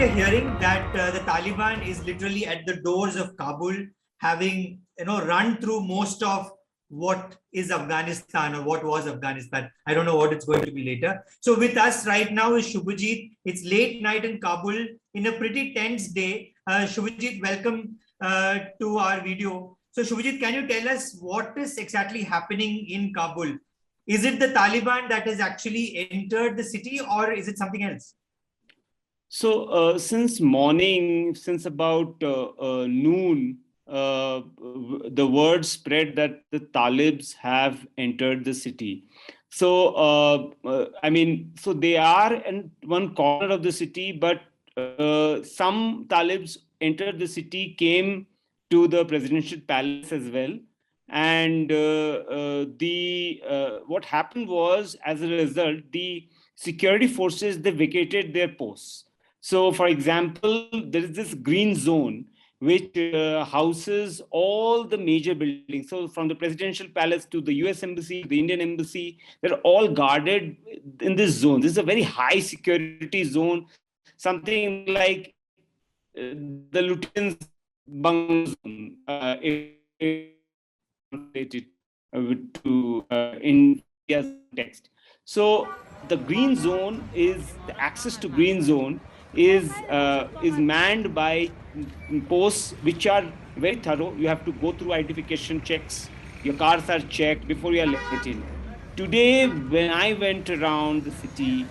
are hearing that the Taliban is literally at the doors of Kabul, having run through most of what is Afghanistan or what was Afghanistan. I don't know what it's going to be later. So with us right now is Shubhajit. It's late night in Kabul in a pretty tense day. Shubhajit, welcome to our video. So Shubhajit, can you tell us what is exactly happening in Kabul? Is it the Taliban that has actually entered the city, or is it something else? So since morning, since about noon, the word spread that the Talibs have entered the city. So so they are in one corner of the city, but some Talibs entered the city, came to the presidential palace as well. And what happened was, as a result, the security forces, they vacated their posts. So, for example, there is this green zone which houses all the major buildings. So, from the presidential palace to the US embassy, the Indian embassy, they're all guarded in this zone. This is a very high security zone, something like the lieutenant's bungalow zone, related to India's text. So the green zone is the access to green zone is manned by posts which are very thorough. You have to go through identification checks. Your cars are checked before you are let in. Today, when I went around the city,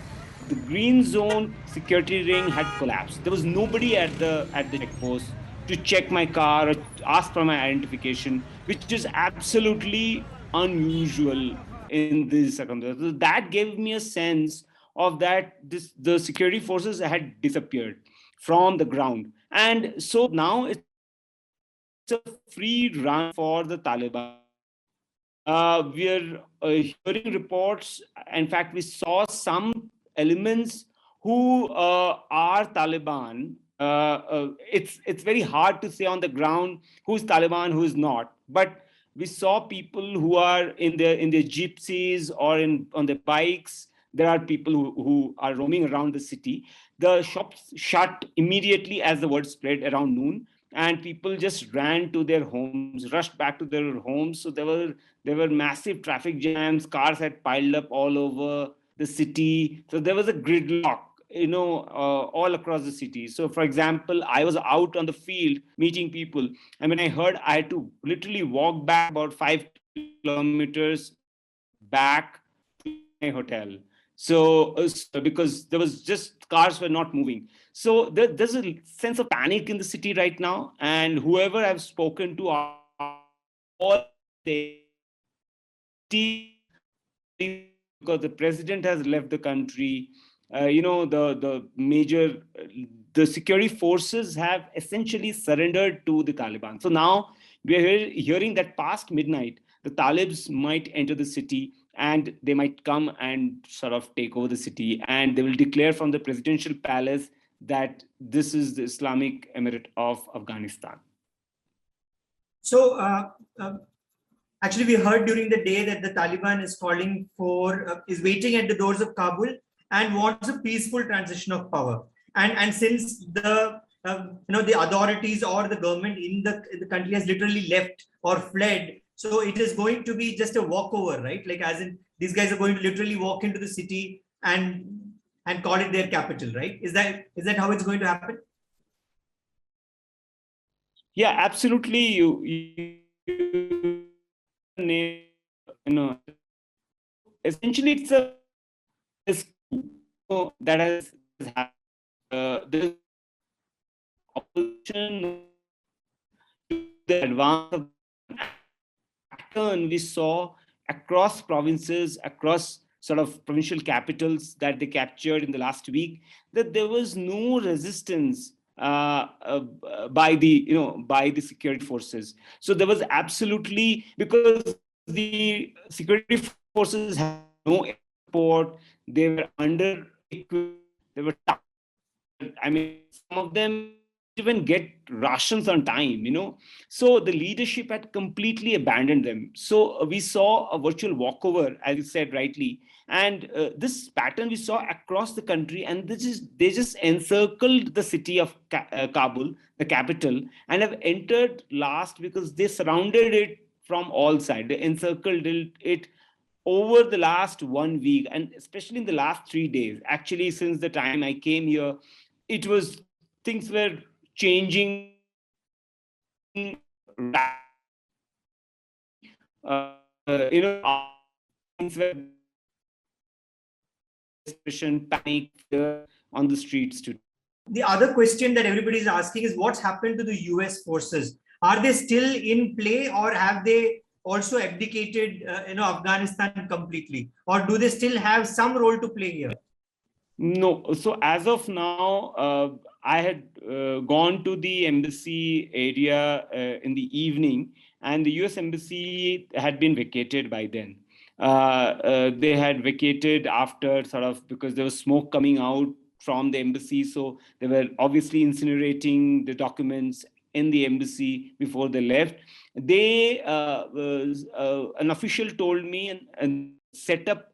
the green zone security ring had collapsed. There was nobody at the checkpost to check my car or ask for my identification, which is absolutely unusual in these circumstances. That gave me a sense of that the security forces had disappeared from the ground. And so now it's a free run for the Taliban. We are hearing reports. In fact, we saw some elements who are Taliban. It's very hard to say on the ground who's Taliban, who is not. But we saw people who are in their gypsies or on their bikes. There are people who are roaming around the city. The shops shut immediately as the word spread around noon, and people just ran to their homes, rushed back to their homes. So there were massive traffic jams. Cars had piled up all over the city. So there was a gridlock, all across the city. So, for example, I was out on the field meeting people, and when I heard, I had to literally walk back about 5 kilometers back to my hotel. So because there was just cars were not moving. So there's a sense of panic in the city right now, and whoever I've spoken to are all they because the president has left the country. The security forces have essentially surrendered to the Taliban. So now we are hearing that past midnight, the Talibs might enter the city, and they might come and sort of take over the city, and they will declare from the presidential palace that this is the Islamic Emirate of Afghanistan. So actually, we heard during the day that the Taliban is calling for, is waiting at the doors of Kabul and wants a peaceful transition of power. And since the the authorities or the government in the country has literally left or fled, so it is going to be just a walkover, right? Like, as in, these guys are going to literally walk into the city and call it their capital, right? Is that how it's going to happen? Yeah, absolutely. Essentially, it's a that has happened. The opposition to the advance pattern we saw across provinces, across sort of provincial capitals that they captured in the last week, that there was no resistance by the security forces. So there was absolutely, because the security forces had no support, they were under equipped, they were, I mean, some of them even get rations on time, So the leadership had completely abandoned them. So we saw a virtual walkover, as you said rightly. And this pattern we saw across the country, and they just encircled the city of Kabul, the capital, and have entered last because they surrounded it from all sides. They encircled it over the last 1 week, and especially in the last 3 days. Actually, since the time I came here, it was things were changing things were desperation, panic, fear on the streets today. The other question that everybody is asking is what's happened to the US forces? Are they still in play, or have they also abdicated Afghanistan completely, or do they still have some role to play here? No. So as of now, I had gone to the embassy area in the evening, and the US embassy had been vacated by then. They had vacated after because there was smoke coming out from the embassy. So they were obviously incinerating the documents in the embassy before they left. They, an official told me, and set up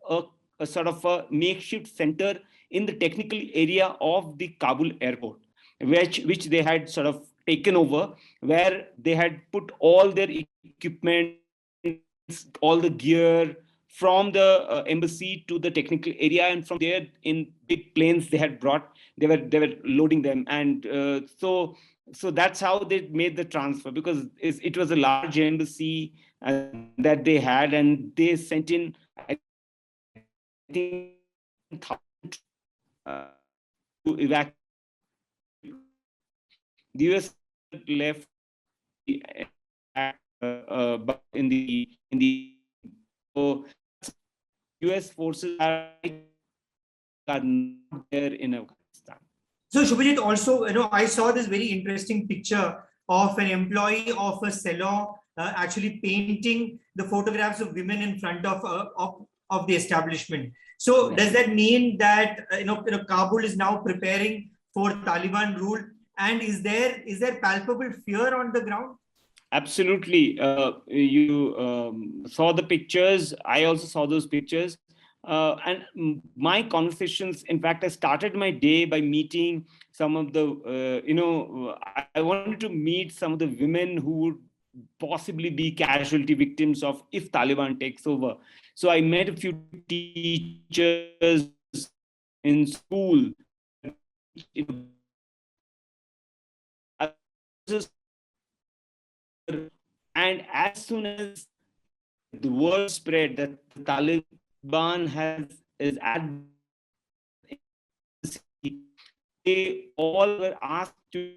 a sort of a makeshift center in the technical area of the Kabul airport, which they had sort of taken over, where they had put all their equipment, all the gear from the embassy to the technical area, and from there in big planes they had brought, they were loading them, and so that's how they made the transfer, because it was a large embassy that they had, and they sent in, I think, to evacuate. The US left but in the so US forces are not there in Afghanistan. So Shubhajit, also, I saw this very interesting picture of an employee of a salon actually painting the photographs of women in front of the establishment. So does that mean that Kabul is now preparing for Taliban rule? And is there palpable fear on the ground? Absolutely. You saw the pictures. I also saw those pictures. And my conversations, in fact, I started my day by meeting some of the, I wanted to meet some of the women who would possibly be casualty victims of if Taliban takes over. So I met a few teachers in school. And as soon as the word spread that the Taliban is at, they all were asked to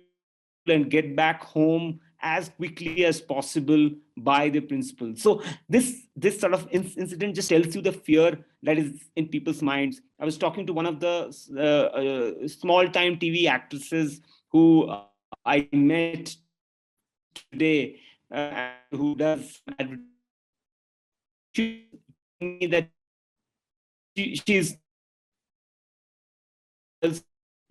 and get back home as quickly as possible by the principal. So this sort of incident just tells you the fear that is in people's minds. I was talking to one of the small-time TV actresses who I met today, who does that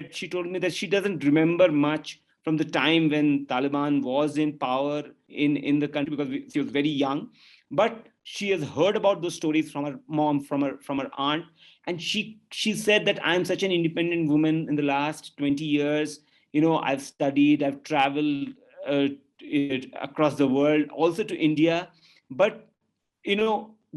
she told me that she doesn't remember much from the time when Taliban was in power in the country, because she was very young, but she has heard about those stories from her mom, from her aunt, and she said that I'm such an independent woman in the last 20 years. I've studied, I've traveled across the world, also to India, but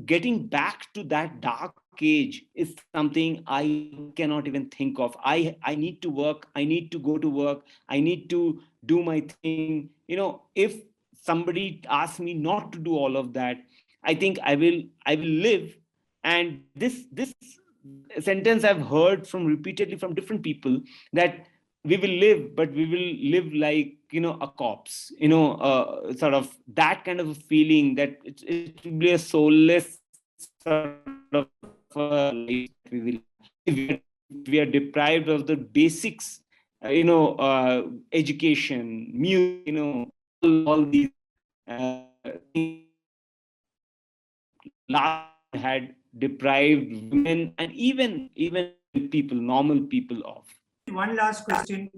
getting back to that dark age is something I cannot even think of. I need to work, I need to go to work, I need to do my thing. If somebody asks me not to do all of that, I think I will live. And this sentence I've heard from repeatedly from different people, that we will live, but we will live like a corpse, sort of that kind of a feeling, that it will be a soulless sort of life. We are deprived of the basics, education, music, all these had deprived women and even people, normal people of. One last question.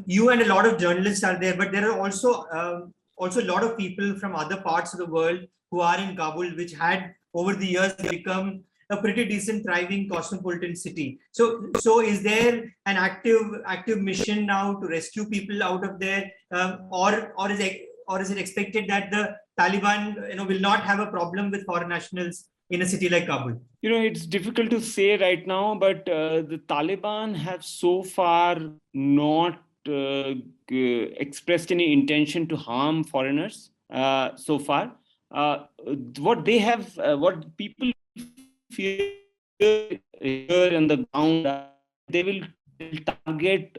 you and a lot of journalists are there, but there are also a lot of people from other parts of the world who are in Kabul, which had over the years become a pretty decent, thriving, cosmopolitan city. So is there an active mission now to rescue people out of there, or is it expected that the Taliban, will not have a problem with foreign nationals in a city like Kabul? It's difficult to say right now, but the Taliban have so far not expressed any intention to harm foreigners so far. What people fear here on the ground, they will target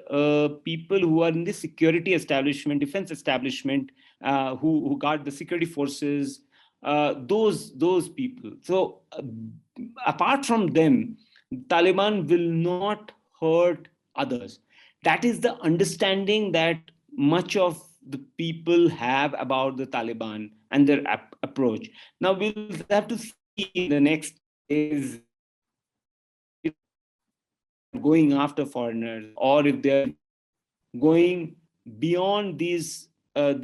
people who are in the security establishment, defense establishment, who guard the security forces, those people. So apart from them, Taliban will not hurt others. That is the understanding that much of the people have about the Taliban and their approach. Now we'll have to see in the next days going after foreigners, or if they're going beyond this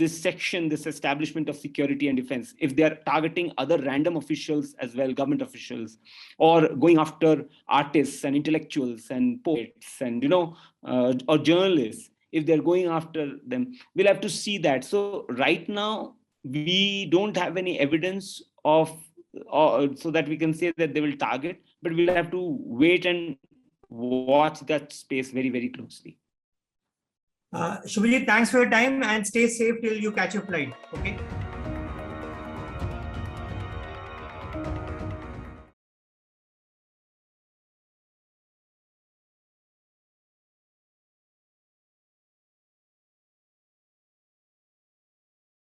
section, this establishment of security and defense, if they're targeting other random officials as well, government officials, or going after artists and intellectuals and poets and or journalists, if they're going after them, we'll have to see that. So right now we don't have any evidence of so that we can say that they will target, but we'll have to wait and watch that space very, very closely. Shubhajit, thanks for your time and stay safe till you catch your flight. Okay.